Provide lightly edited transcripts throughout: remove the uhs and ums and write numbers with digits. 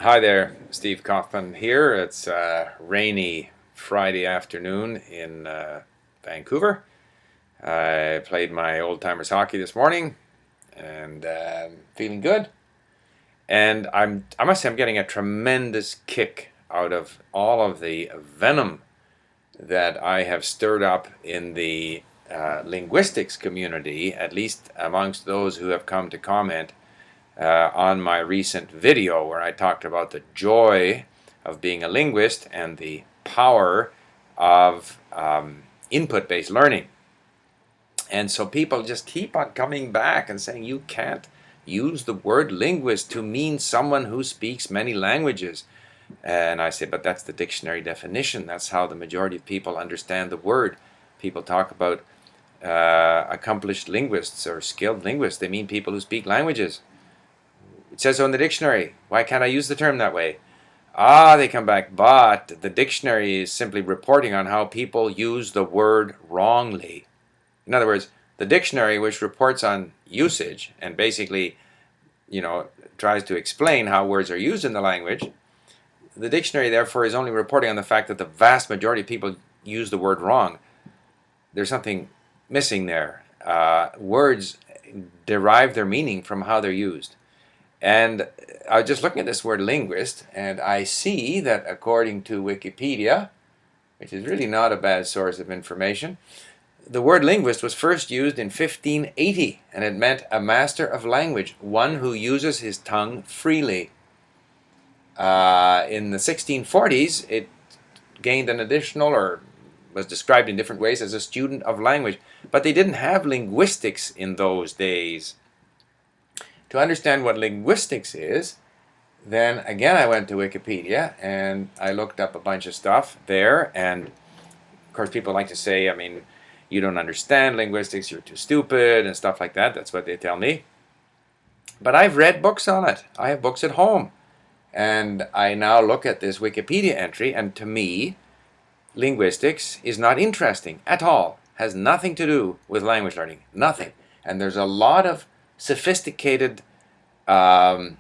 Hi there, Steve Kaufman here. It's a rainy Friday afternoon in Vancouver. I played my old timers hockey this morning and feeling good. And I must say I'm getting a tremendous kick out of all of the venom that I have stirred up in the linguistics community, at least amongst those who have come to comment on my recent video where I talked about the joy of being a linguist and the power of input-based learning. And so people just keep on coming back and saying you can't use the word linguist to mean someone who speaks many languages. And I say, but that's the dictionary definition. That's how the majority of people understand the word. People talk about accomplished linguists or skilled linguists. They mean people who speak languages. It says so in the dictionary. Why can't I use the term that way? They come back, but the dictionary is simply reporting on how people use the word wrongly. In other words, the dictionary, which reports on usage and basically, tries to explain how words are used in the language, the dictionary, therefore, is only reporting on the fact that the vast majority of people use the word wrong. There's something missing there. Words derive their meaning from how they're used. And I was just looking at this word linguist, and I see that according to Wikipedia, which is really not a bad source of information, the word linguist was first used in 1580, and it meant a master of language, one who uses his tongue freely. In the 1640s, it gained an additional, or was described in different ways, as a student of language. But they didn't have linguistics in those days. To understand what linguistics is, then again I went to Wikipedia and I looked up a bunch of stuff there. And of course people like to say, you don't understand linguistics, you're too stupid and stuff like that. That's what they tell me. But I've read books on it. I have books at home. And I now look at this Wikipedia entry, and to me, linguistics is not interesting at all. Has nothing to do with language learning. Nothing. And there's a lot of sophisticated, I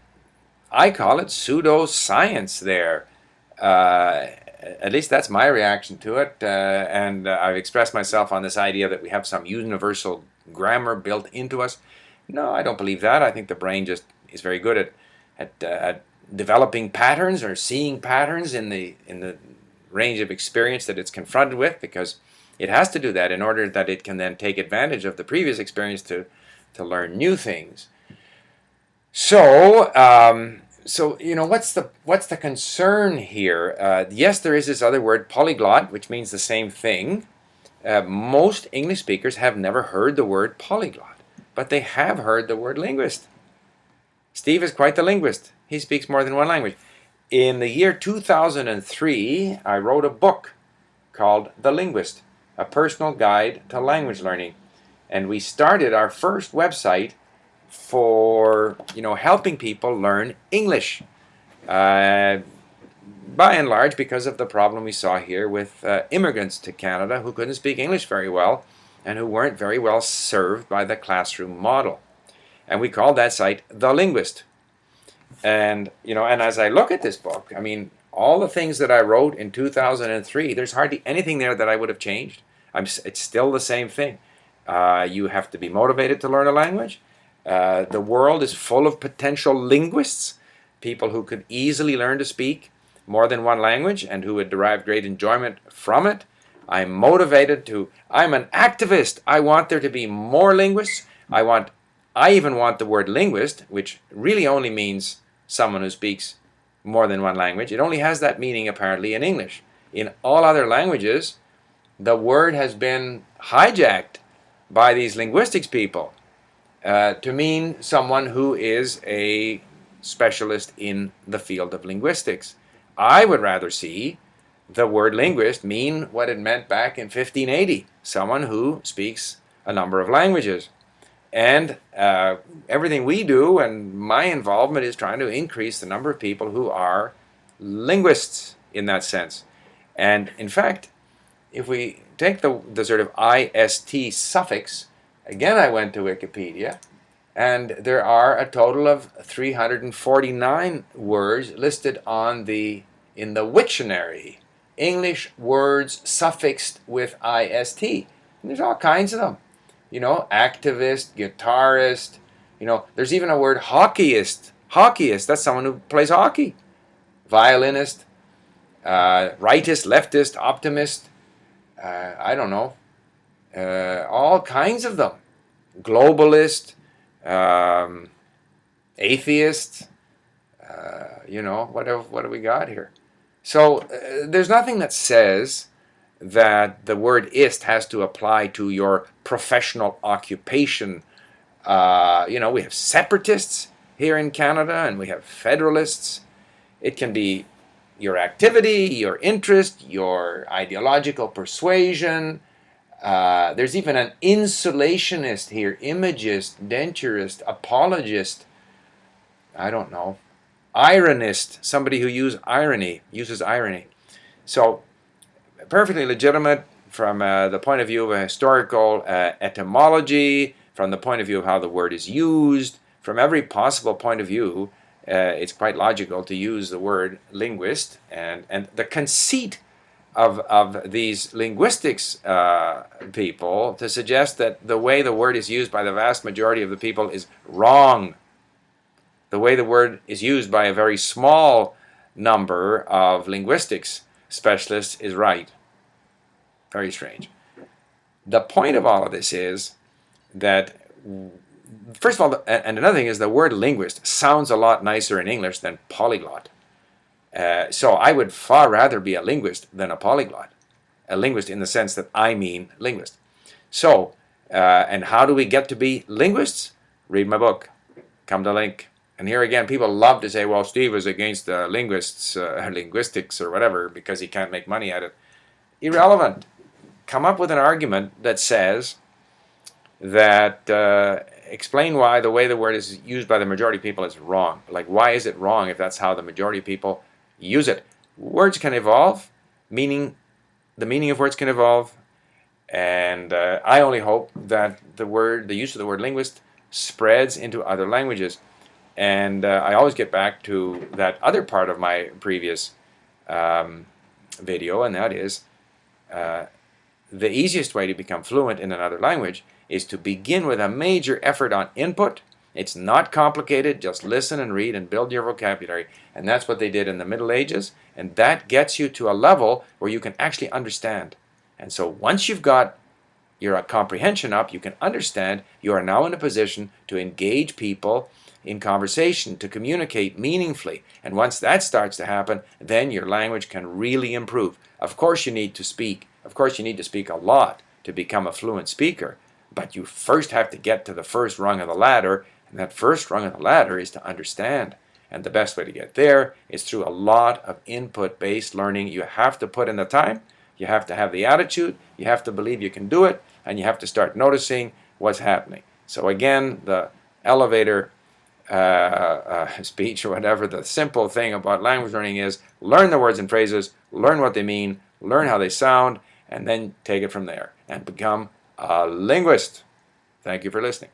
call it pseudoscience there. At least that's my reaction to it. And I've expressed myself on this idea that we have some universal grammar built into us. No, I don't believe that. I think the brain just is very good at developing patterns or seeing patterns in the range of experience that it's confronted with, because it has to do that in order that it can then take advantage of the previous experience to learn new things. So, what's the concern here? Yes, there is this other word, polyglot, which means the same thing. Most English speakers have never heard the word polyglot, but they have heard the word linguist. Steve is quite the linguist. He speaks more than one language. In the year 2003, I wrote a book called The Linguist, a personal guide to language learning. And we started our first website for helping people learn English. By and large, because of the problem we saw here with immigrants to Canada who couldn't speak English very well and who weren't very well served by the classroom model. And we called that site The Linguist. And and as I look at this book, all the things that I wrote in 2003, there's hardly anything there that I would have changed. It's still the same thing. You have to be motivated to learn a language. The world is full of potential linguists, people who could easily learn to speak more than one language and who would derive great enjoyment from it. I'm motivated I'm an activist. I want there to be more linguists. I even want the word linguist, which really only means someone who speaks more than one language. It only has that meaning apparently in English. In all other languages, the word has been hijacked by these linguistics people to mean someone who is a specialist in the field of linguistics. I would rather see the word linguist mean what it meant back in 1580, someone who speaks a number of languages. And everything we do and my involvement is trying to increase the number of people who are linguists in that sense. And in fact, if we take the sort of IST suffix, again I went to Wikipedia, And there are a total of 349 words listed in the Wiktionary. English words suffixed with ist. And there's all kinds of them. Activist, guitarist. There's even a word hockeyist. Hockeyist, that's someone who plays hockey. Violinist, rightist, leftist, optimist. I don't know. All kinds of them. Globalist, atheist. What have we got here? So there's nothing that says that the word ist has to apply to your professional occupation. We have separatists here in Canada, and we have federalists. It can be your activity, your interest, your ideological persuasion. There's even an insulationist here, imagist, denturist, apologist. I don't know. Ironist, somebody who uses irony. So perfectly legitimate from the point of view of a historical etymology, from the point of view of how the word is used, from every possible point of view. It's quite logical to use the word linguist, and the conceit of these linguistics people to suggest that the way the word is used by the vast majority of the people is wrong. The way the word is used by a very small number of linguistics specialists is right. Very strange. The point of all of this is that, first of all, and another thing is the word linguist sounds a lot nicer in English than polyglot. So I would far rather be a linguist than a polyglot. A linguist in the sense that I mean linguist. So, and how do we get to be linguists? Read my book. Come to link. And here again, people love to say, well, Steve is against linguists, linguistics or whatever, because he can't make money at it. Irrelevant. Come up with an argument that says that explain why the way the word is used by the majority of people is wrong. Like, why is it wrong if that's how the majority of people use it? Words can evolve, the meaning of words can evolve, and I only hope that the use of the word linguist spreads into other languages. And I always get back to that other part of my previous video, and that is the easiest way to become fluent in another language is to begin with a major effort on input. It's not complicated. Just listen and read and build your vocabulary. And that's what they did in the Middle Ages. And that gets you to a level where you can actually understand. And so once you've got your comprehension up, you can understand, you are now in a position to engage people in conversation, to communicate meaningfully. And once that starts to happen, then your language can really improve. Of course you need to speak. Of course you need to speak a lot to become a fluent speaker. But you first have to get to the first rung of the ladder, and that first rung of the ladder is to understand. And the best way to get there is through a lot of input-based learning. You have to put in the time, you have to have the attitude, you have to believe you can do it, and you have to start noticing what's happening. So again, the elevator speech or whatever, the simple thing about language learning is learn the words and phrases, learn what they mean, learn how they sound, and then take it from there and become a linguist. Thank you for listening.